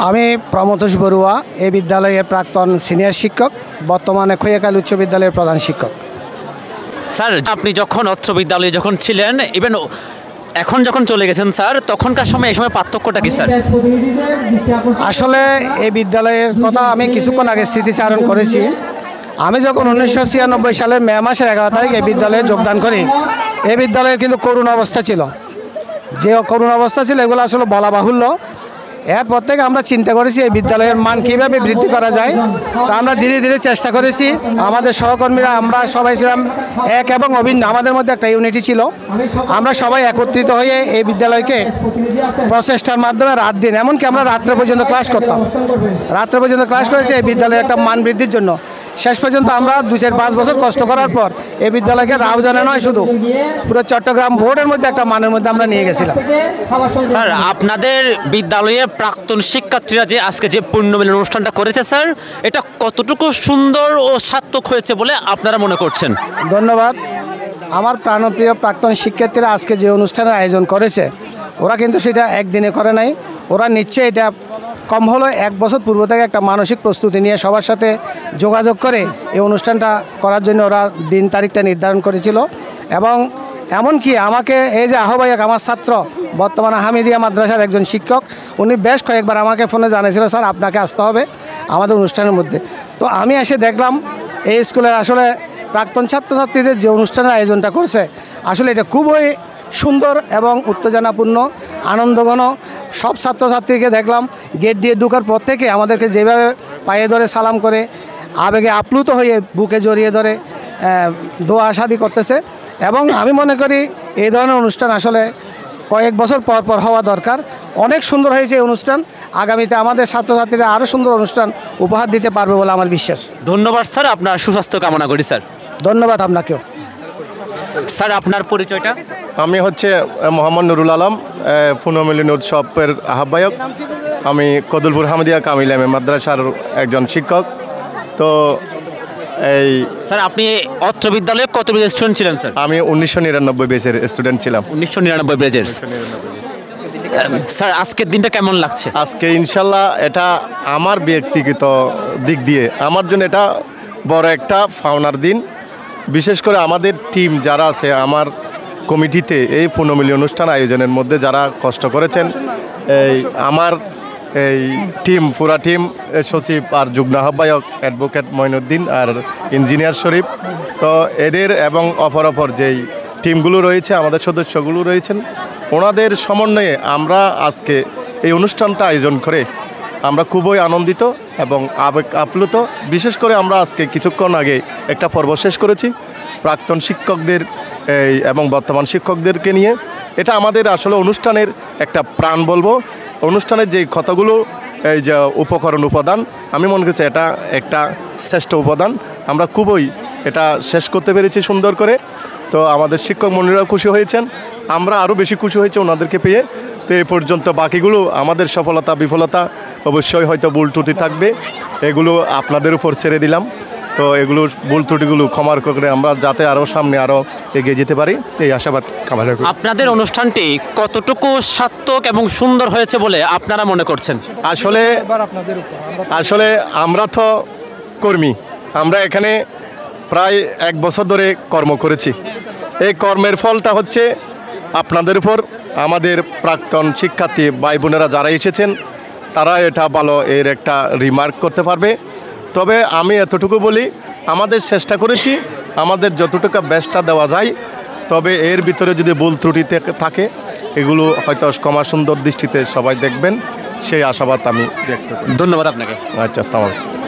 আমি প্রমথোষ বড়ুয়া এই বিদ্যালয়ের প্রাক্তন সিনিয়র শিক্ষক, বর্তমানে খৈয়াখালী উচ্চ বিদ্যালয়ের প্রধান শিক্ষক। স্যার, আপনি যখন উচ্চ বিদ্যালয়ে যখন ছিলেন, ইভেন এখন যখন চলে গেছেন স্যার, তখনকার সময় এই সময় পার্থক্যটা কি স্যার? আসলে এই বিদ্যালয়ের কথা আমি কিছুক্ষণ আগে স্মৃতিচারণ করেছি। আমি যখন 1996 সালের মে মাসের 11 তারিখ এই বিদ্যালয়ে যোগদান করি, এই বিদ্যালয়ের কিন্তু করুণ অবস্থা ছিল। যে করুণ অবস্থা ছিল এগুলো আসলে বলা বাহুল্য। এরপর থেকে আমরা চিন্তা করেছি এই বিদ্যালয়ের মান কীভাবে বৃদ্ধি করা যায়। তা আমরা ধীরে ধীরে চেষ্টা করেছি। আমাদের সহকর্মীরা আমরা সবাই ছিলাম এক এবং অভিন্ন, আমাদের মধ্যে একটা ইউনিটি ছিল। আমরা সবাই একত্রিত হয়ে এই বিদ্যালয়কে প্রচেষ্টার মাধ্যমে রাত দিন, এমনকি আমরা রাত্রে পর্যন্ত ক্লাস করতাম, রাত্রে পর্যন্ত ক্লাস করেছি এই বিদ্যালয়ের একটা মান বৃদ্ধির জন্য। শেষ পর্যন্ত আমরা 2-5 বছর কষ্ট করার পর এই বিদ্যালয়কে রাউজানে নয়, শুধু পুরো চট্টগ্রাম বোর্ডের মধ্যে একটা মানের মধ্যে আমরা নিয়ে গেছিলাম। স্যার, আপনাদের বিদ্যালয়ের প্রাক্তন শিক্ষার্থীরা যে আজকে যে পুণ্যমিলন অনুষ্ঠানটা করেছে স্যার, এটা কতটুকু সুন্দর ও সার্থক হয়েছে বলে আপনারা মনে করছেন? ধন্যবাদ। আমার প্রাণপ্রিয় প্রাক্তন শিক্ষার্থীরা আজকে যে অনুষ্ঠানের আয়োজন করেছে, ওরা কিন্তু সেটা একদিনে করে নাই। ওরা নিশ্চয়ই এটা কম হলো 1 বছর পূর্ব থেকে একটা মানসিক প্রস্তুতি নিয়ে সবার সাথে যোগাযোগ করে এই অনুষ্ঠানটা করার জন্য ওরা দিন তারিখটা নির্ধারণ করেছিল। এবং এমনকি আমাকে এই যে আহ্বায়ক, আমার ছাত্র, বর্তমানে হামিদিয়া মাদ্রাসার একজন শিক্ষক, উনি বেশ কয়েকবার আমাকে ফোনে জানিয়েছিল, স্যার আপনাকে আসতে হবে আমাদের অনুষ্ঠানের মধ্যে। তো আমি এসে দেখলাম এই স্কুলের আসলে প্রাক্তন ছাত্রছাত্রীদের যে অনুষ্ঠানের আয়োজনটা করছে, আসলে এটা খুবই সুন্দর এবং উত্তেজনাপূর্ণ, আনন্দঘন। সব ছাত্রছাত্রীকে দেখলাম গেট দিয়ে ঢোকার পর থেকে আমাদেরকে যেভাবে পায়ে ধরে সালাম করে, আবেগে আপ্লুত হয়ে বুকে জড়িয়ে ধরে দোয়া শাদি করতেছে। এবং আমি মনে করি এই ধরনের অনুষ্ঠান আসলে কয়েক বছর পর পর হওয়া দরকার। অনেক সুন্দর হয়েছে এই অনুষ্ঠান। আগামীতে আমাদের ছাত্রছাত্রীরা আরও সুন্দর অনুষ্ঠান উপহার দিতে পারবে বলে আমার বিশ্বাস। ধন্যবাদ স্যার, আপনার সুস্বাস্থ্য কামনা করি স্যার। ধন্যবাদ আপনাকেও। স্যার, আপনার পরিচয়টা? আমি হচ্ছে মোহাম্মদ নুরুল আলম, পুণ্যমিলন উৎসবের আহ্বায়ক। আমি কদুলপুর হামিদিয়া কামিল মাদ্রাসার একজন শিক্ষক। তো এই স্যার, আপনি অত্র বিদ্যালয়ে কত ব্যাচের স্টুডেন্ট ছিলেন স্যার? আমি 1999 ব্যাচের স্টুডেন্ট ছিলাম। 1999 ব্যাচের। স্যার, আজকের দিনটা কেমন লাগছে? আজকে ইনশাল্লাহ এটা আমার ব্যক্তিগত দিক দিয়ে আমার জন্য এটা বড় একটা পাওনার দিন। বিশেষ করে আমাদের টিম যারা আছে আমার কমিটিতে, এই পুণ্যমিলন অনুষ্ঠান আয়োজনের মধ্যে যারা কষ্ট করেছেন, এই আমার এই টিম, পুরা টিম, সচিব আর যুগ্ম আহ্বায়ক অ্যাডভোকেট মঈনুদ্দিন আর ইঞ্জিনিয়ার শরীফ, তো এদের এবং অপর যেই টিমগুলো রয়েছে, আমাদের সদস্যগুলো রয়েছেন, ওনাদের সমন্বয়ে আমরা আজকে এই অনুষ্ঠানটা আয়োজন করে আমরা খুবই আনন্দিত এবং আবেগ আপ্লুত। বিশেষ করে আমরা আজকে কিছুক্ষণ আগে একটা পর্ব শেষ করেছি প্রাক্তন শিক্ষকদের এবং বর্তমান শিক্ষকদেরকে নিয়ে। এটা আমাদের আসলে অনুষ্ঠানের একটা প্রাণ বলবো। অনুষ্ঠানের যে কতগুলো এই যে উপকরণ উপাদান, আমি মনে করছি এটা একটা শ্রেষ্ঠ উপাদান। আমরা খুবই এটা শেষ করতে পেরেছি সুন্দর করে। তো আমাদের শিক্ষক মন্ডলীরাও খুশি হয়েছেন, আমরা আরও বেশি খুশি হয়েছে ওনাদেরকে পেয়ে। তো এ পর্যন্ত বাকিগুলো আমাদের সফলতা বিফলতা অবশ্যই হয়তো ভুল ত্রুটি থাকবে, এগুলো আপনাদের উপর ছেড়ে দিলাম। তো এগুলো ভুল ত্রুটিগুলো ক্ষমার করে আমরা যাতে আরও সামনে আরও এগিয়ে যেতে পারি, এই আশাবাদ কামনা করি। আপনাদের অনুষ্ঠানটি কতটুকু সার্থক এবং সুন্দর হয়েছে বলে আপনারা মনে করছেন? আসলে আমরা তো কর্মী, আমরা এখানে প্রায় 1 বছর ধরে কর্ম করেছি। এই কর্মের ফলটা হচ্ছে আপনাদের উপর। আমাদের প্রাক্তন শিক্ষার্থী ভাই বোনেরা যারা এসেছেন তারা এটা ভালো এর একটা রিমার্ক করতে পারবে। তবে আমি এতটুকু বলি, আমাদের চেষ্টা করেছি আমাদের যতটুকু বেস্টটা দেওয়া যায়। তবে এর ভিতরে যদি ভুল ত্রুটি থাকে এগুলো হয়তো ক্ষমা সুন্দর দৃষ্টিতে সবাই দেখবেন, সেই আশাবাদ আমি ব্যক্ত করি। ধন্যবাদ আপনাকে। আচ্ছা, আসসালামু আলাইকুম।